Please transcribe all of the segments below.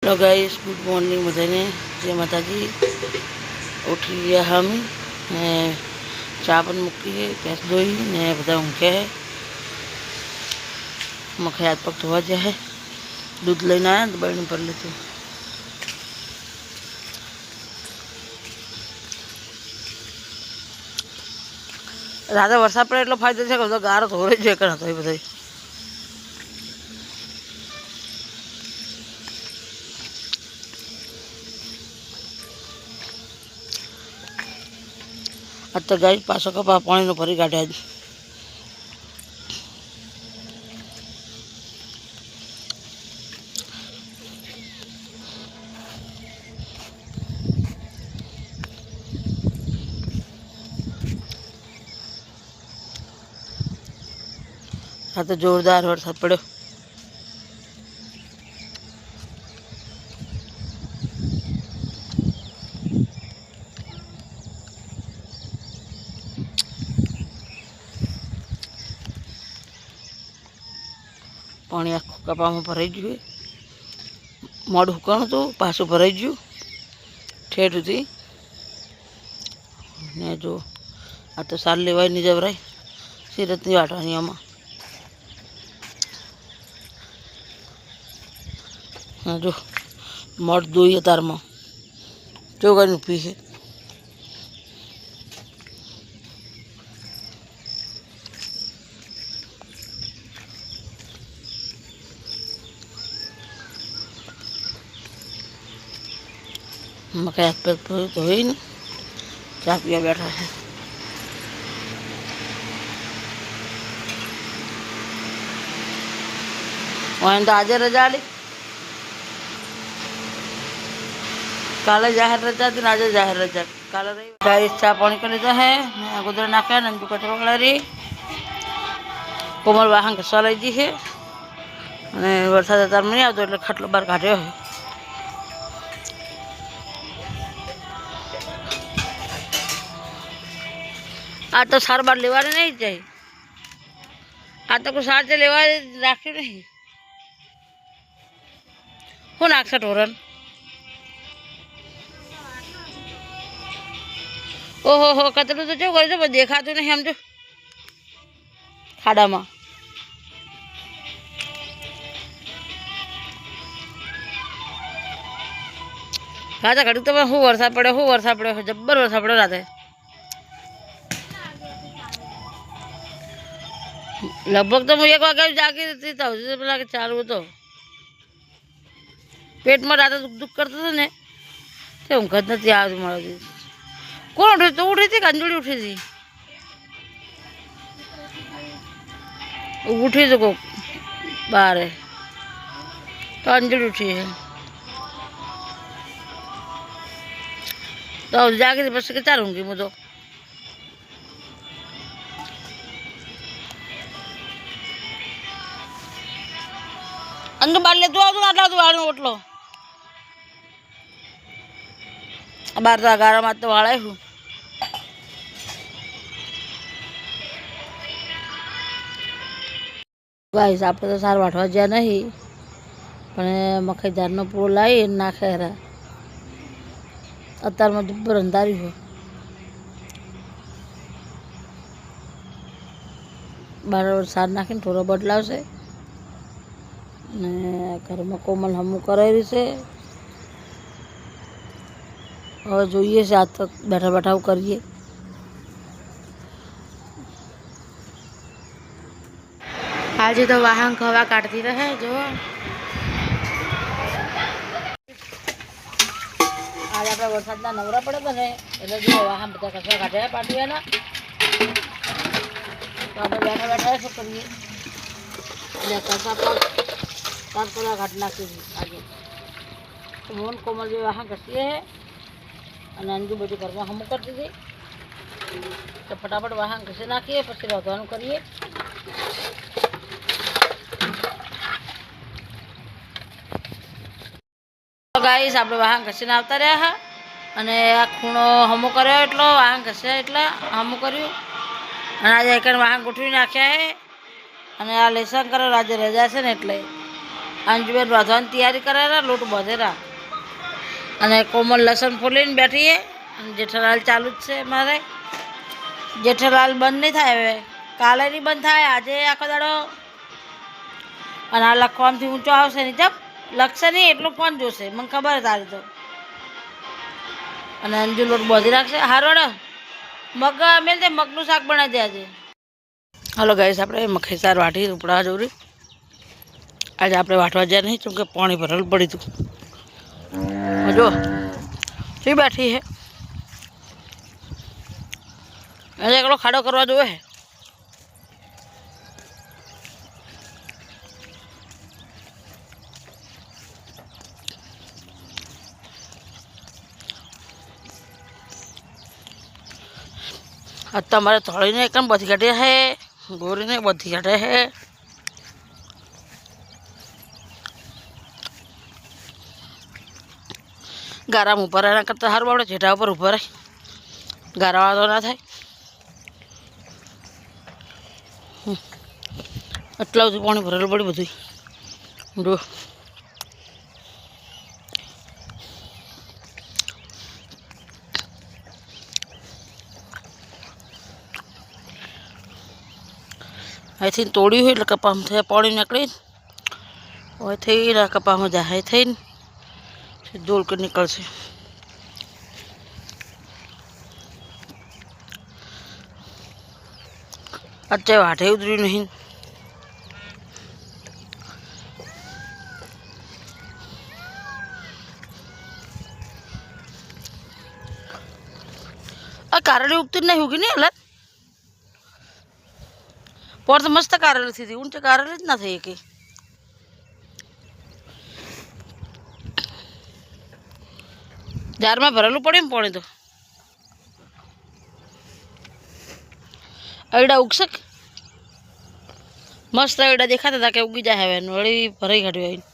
Hello guys, good morning बधाने जय माता जी। उठी गया हम ने चा पण मूकी है, भैंस धोई ने बधा ऊँघे है। मखे हाथ पग धोवा जा है, दूध लईने आया तो बळनी पर लीधुं। राते वरसाद पड़े एटलो फायदो छे के गारो धोरे ज कण तो बधाई आज तो गाय पासो कपा पानी भरी काढ़े। आज तो जोरदार वरसाद पड़ो। पानी आखू कपा में भराई गयु, मोड़ हुकाणु तो पासू भराई गयु ठेठ थी ने जो आ तो साल लेवाय नहीं जबराय सीरत नहीं वाटवानी आमा। हाँ जो मोड़ दोई तार में चौगानी पी है। मके हाथ पैर धोई नहीं चा पिया बैठा है। वहीं तो आज रजा ली, काले जाहिर रजा थी, आज जाहिर रजा। काले रही गाय चा पानी कर लीधा है, गुदर नाख्या नंदू कचरो कलारी कोमल वाहन घसवा लई दी है। वरसाद अतार में नहीं आवतो એટલે ખાટલો બહાર કાઢ્યો है। आ तो सार बार लेवा नहीं चाहिए, आ तो कुछ सार से लेवा राख्यु नहीं। हूँ नाखशे ढोरण? ओहो हो कतरू तो जो करे तो देखातुं नहीं समझो खाड़ा में। राते घड़ी तो हूँ वरसाद पड़े जब्बर वरसाद पड़े राते। लगभग तो मैं 1 वागे जागी थी तो पेला के चालू तो पेट में रात दुख दुख करता था ने तो ऊँघ ज नहीं आवती मारी। कौन उठी? तो उठी थी, अंजलि उठी थी, उठी तो को बाहर है तो अंजलि उठी है तो जागी थी बस के चालूंगी मैं तो। अंदर बार ले तू आटला तू वाळू ओटलो बार तो गारा मत तो वाळे हूँ। गाइस आपने तो सार वाटवा ज्या नहीं पण मकई धारनो पूरो लाई नाखे हरा। अतार में जब्बर अंधारी हो, बार सार नाखी थोड़ा बदलावशे ने घर में कोमल हमू कराई से। और જોઈએ છે आज तक बैठा बैठा करिए। आज तो वाहन हवा काटती रहे जो आज आप वरसाद नवरा पड़े तो ने એટલે જો વાહન બધા કચરા કાઢે પાટીયાના तो આપણે बैठा बैठा શું કરીએ એટલે કચરા પર साफ करा घाट नाखी आगे तो मोहन कोमल जो वहाँ घसीए है और अंजू बधु घर में हम करती थी तो फटाफट वहाँ घसी नाखीए पछी रांधवानुं करिए। गाइस आपणे वहाँ घसीने आवता रह्या हा अने आ खूणो हमो कर्यो एटलो वहाँ घस्या एटले हमो कर्युं अने आज एकण वहाँ गोठवी नाख्या है अने आ लेसन करो आज रजा छे ने एटले અંજુબેન રાંધવાની તૈયારી કરેલા, લોટ બધેરા અને કોમલ લસણ ફોલીને બેઠી છે. અને જેઠાલાલ ચાલુ જ છે મારે. જેઠાલાલ બંધ નહીં થાય હવે, કાલે નહીં બંધ થાય, આજે આખો દાડો. અને આ લખવામાંથી ઊંચો આવશે નહીં, જપ લખશે નહીં એટલું ફોન જોશે, મને ખબર તારી તો. અને અંજુ લોટ બાંધી રાખશે. હારોડ મગ મેં તે મગનું શાક બનાવી દે આજે. હલો ગાઈસ, આપણે મખાઈ સાર વાટી ઉપડા જોરી. આજે આપણે વાટવા જ્યાં નહીં, કેમ કે પાણી ભરેલું પડી હતું. જો શી બેઠી છે, આજે એકલો ખાડો કરવા જોવે છે. તમારે થોડીને એકમ બધી કાઢે છે, ગોરીને બધી કાઢે છે. ગારામાં ઉપર એના કરતાં સારું આપણે જેઠા ઉપર ઊભા રહે, ગારાવાળા તો ના થાય. એટલા બધું પાણી ભરેલું પડ્યું બધું. જો અહીંથી તોડ્યું હોય એટલે કપામાં થયા પાણી નીકળી, અહીંથી કપામાં જાય થઈને દોલ કે નીકળશે. અત્યારે વાઢે ઉતર્યું નહીં. આ કારેલી ઉગતી જ નહીં, ઉગી નહીં હાલત પર તો મસ્ત કારેલી થઈ, ઊંચે કારેલી જ ના થઈ કે. જારમાં ભરેલું પડ્યું ને પાણી તો. અયડા ઉગશે મસ્ત, અયડા દેખાતા હતા કે ઉગી જાય. હવે વળી ભરાઈ કાઢ્યું આવીને.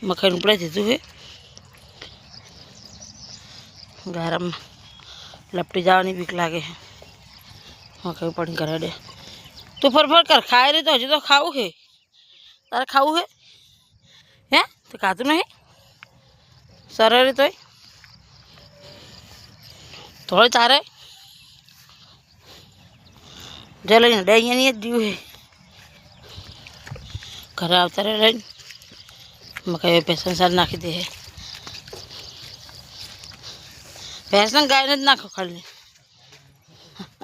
મખાઈ ઉપડાઈ દીધું છે, ગરમ લપટી જવાની બીક લાગે છે. મખાઈ પણ કરે દે તું ફરફર કર. ખાઈ રહી તો હજી તો ખાવું છે, તારે ખાવું છે હે? તો ખાતું નહીં સરરી તોય થોડી તારે જે લઈને ડે અહીંયાની જ જીવ છે. ઘરે આવતા રે લઈને મકાઈ ભેંસન સાર નાખી દે. ભેંસને ગાયને જ નાખો ખાલી.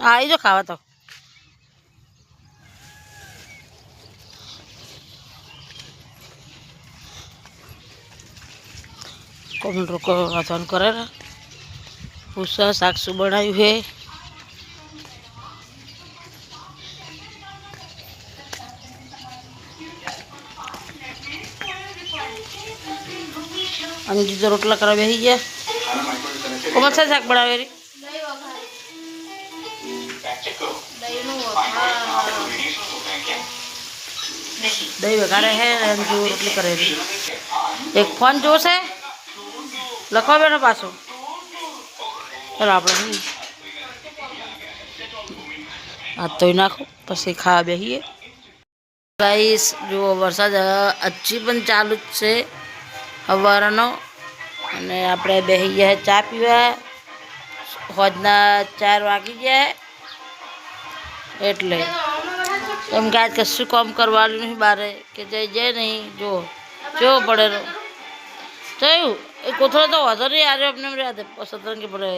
આવી જો ખાવા તો. કોમેન્ટ રોકો વાંચવાનું કરે ને. પૂછા શાક શું બનાવ્યું છે? અંજી તો રોટલા કરવા બેસી ગયા. કોમલ છે શાક બનાવેલી? દહીં વઘારે છે, અંજુ રોટલી કરેલી. એક ફોન જોશે લખવા બેઠો પાછો. ચાલો આપણે હાથ ધોઈ નાખું પછી ખાવા બેસીએ. ગાઈસ જુઓ, વરસાદ હજી પણ ચાલુ જ છે સવારનો. અને આપણે બેસી ગયા ચા પીવા. હોજના 4 વાગી ગયા એટલે એમ કે આજ કશું કામ કરવાનું નહીં બારે કે જાય નહીં. જો જો પડેલો થયું એ કોથળો તો વધો નહીં આવ્યો એમને રહ્યા સતરંગી પડે.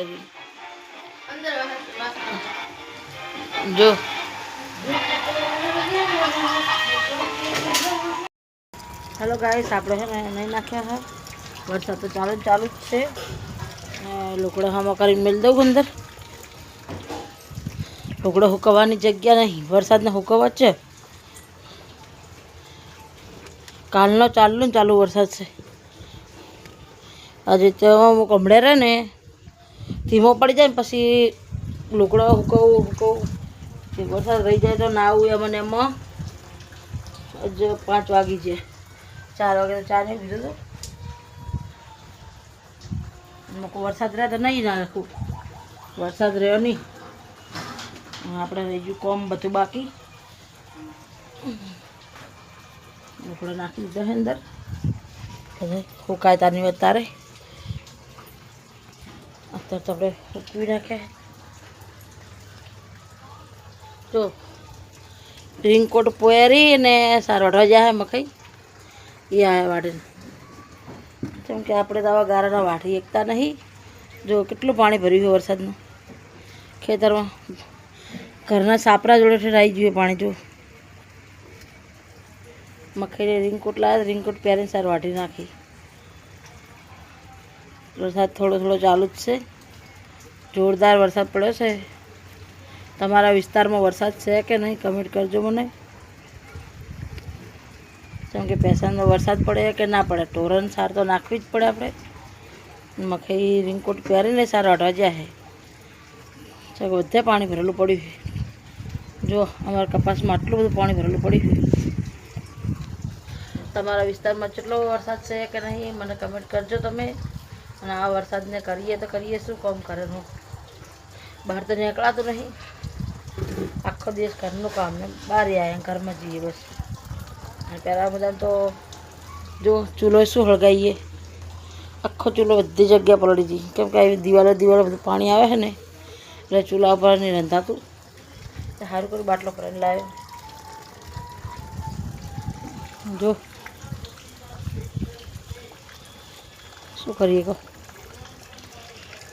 જો હેલો ગાઈસ, આપણે છે ને નહીં નાખ્યા છે. વરસાદ તો ચાલુ જ છે. લુકડો હામાં કરીને મેળ દઉં અંદર. લુકડો હુકવવાની જગ્યા નહીં, વરસાદને હુકવવા જ છે. કાલનો ચાલુ વરસાદ છે. આજે તો કમળે રહે ને ધીમો પડી જાય ને પછી લુકડો હુકવું વરસાદ રહી જાય તો ના આવું એમને એમાં હજુ 5 વાગી છે, 4 વાગે તો ચા નહીં પીધો તો મૂકું. વરસાદ રહે તો નહીં નાખું, વરસાદ રહ્યો નહીં. આપણે રહી ગયું કોમ બધું બાકી. આપણે નાખી દીધો છે અંદર, ફૂંકાય તારની વાત તારે. અત્યારે તો આપણે ફૂંકવી નાખ્યા. જો રેનકોટ પહેરી ને સાર વાઢવા જાય મકાઈ એ આવ્યા વાઢીને. કેમ કે આપણે તો આવા ગારાના વાઢી એકતા નહીં. જો કેટલું પાણી ભર્યું છે વરસાદનું ખેતરમાં. ઘરના સાપરા જોડે આવી જોઈએ પાણી. જો મકાઈને રેનકોટ લાવ્યા, રેનકોટ પહેરીને સાર વાઢી નાખી. વરસાદ થોડો થોડો ચાલુ જ છે, જોરદાર વરસાદ પડ્યો છે. તમારા વિસ્તારમાં વરસાદ છે કે નહીં કમેન્ટ કરજો મને. કેમ કે પેશનનો વરસાદ પડે કે ના પડે, ઢોરણ સાર તો નાખવી જ પડે. આપણે મકાઈ રેનકોટ પહેરીને સાર વાઢવા જાય છે. બધે પાણી ભરેલું પડ્યું છે. જો અમારા કપાસમાં આટલું બધું પાણી ભરેલું પડ્યું છે. તમારા વિસ્તારમાં કેટલો વરસાદ છે કે નહીં મને કમેન્ટ કરજો તમે. અને આ વરસાદને કરીએ તો કરીએ શું કામ કરેલું, બહાર તો નીકળાતું નહીં. આખો દિવસ ઘરનું કામ ને બહાર આવ્યા ઘરમાં જઈએ બસ. અને પહેલાં બધા તો જો ચૂલો શું હળગાવીએ, આખો ચૂલો બધી જગ્યા પલળી હતી. કેમ કે આવી દિવાલો બધું પાણી આવે છે ને એટલે ચૂલા ઉપર નહીં રંધાતું. સારું કરી બાટલો કરીને લાવ્યો. જો શું કરીએ કહો,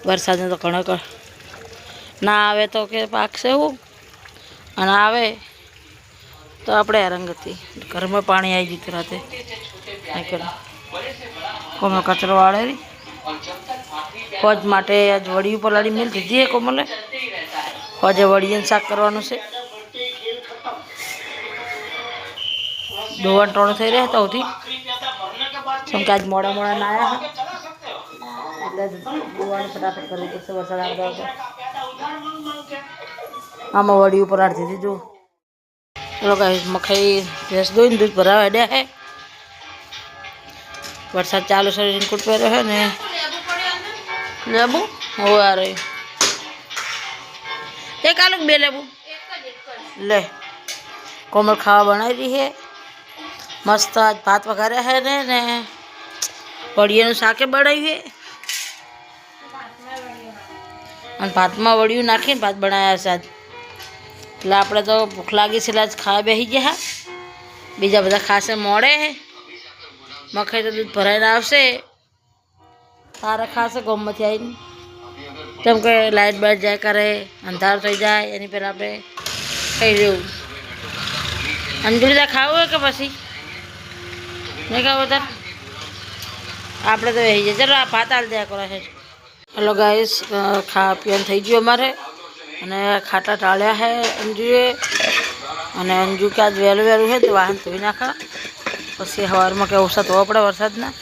વરસાદને તો ઘણો ના આવે તો કે પાકશે એવું, અને આવે તો આપણે હેરાનગતિ. ઘરમાં પાણી આવી જતું રાતે. કોમલ કચરો વાળેલી ફોજ માટે આજ વડી ઉપર લાડી મેલ દીધી હે કોમલે. ફોજે વડીને શાક કરવાનું છે. ધોવાણ ટોણું થઈ રહ્યા તો ઉઠી. કેમ કે આજ મોડા ના આવ્યા એટલે ધોવાણ ફટાફટ કરવી પડશે. વરસાદ આવતા હતો આમાં વડી ઉપર આડતી હતી. જો ચલો ગાઈસ મકાઈ ભેંસ દોઈને દૂધ ભરાવા હેડ્યા હે. વરસાદ ચાલુ છે, રેનકોટ પહેર્યો છે ને લેબુ હવે આ રહ્યું. એક આલુ 2 લેબુ લે. કોમલ ખાવા બનાવી રહી છે મસ્ત. આજ ભાત વઘાર્યા છે ને વડિયાનું શાકે બનાવ્યું છે. અને ભાતમાં વડિયું નાખીને ભાત બનાવ્યા છે આજ. એટલે આપણે તો ભૂખ લાગી છે એટલે આજ ખાવા બેસી ગયા. બીજા બધા ખાસે મોડે. મકાઈ તો દૂધ ભરાઈને આવશે તારે ખાશે ગમમાંથી આવીને. કેમ કે લાઇટ બાઇટ જાય કરે, અંધાર થઈ જાય એની પહેલાં આપણે ખાઈ રહેવું. અંજુલીદા ખાવું હોય કે પછી નહીં ખાવું તાર? આપણે તો બેસી જાય. ચાલો આ ભાત હાલ દયા કરો છે. હલો ગાઈસ ખાવા પીવાનું થઈ ગયું અમારે. અને ખાટા ટાળ્યા છે અંજુએ. અને અંજુ કે આજ વહેલું વહેલું છે તો વાહન ધોઈ નાખા. પછી સવારમાં કે ઓછા ધોવા પડે વરસાદના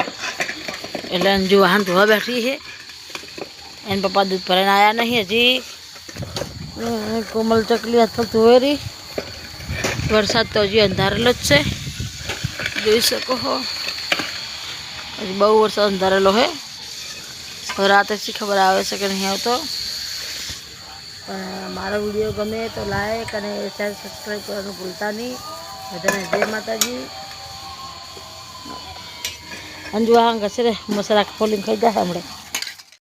એટલે અંજુ વાહન ધોવા બેઠી છે. એના પપ્પા દૂધ ભરાઈને આવ્યા નહીં હજી. કોમલ ચકલી હાથ ધોવે રહી. વરસાદ તો હજી અંધારેલો જ છે, જોઈ શકો છો. હજી બહુ વરસાદ અંધારેલો છે. રાતે શી ખબર આવે છે કે નહીં આવતો. પણ મારો વિડીયો ગમે તો લાઈક અને શેર સબસ્ક્રાઈબ કરવાનું ભૂલતા નહીં. બધાને જય માતાજી. અંજુ આ ઘસે રે મસાલા ફોલીને ખાઈ જાય હમણાં.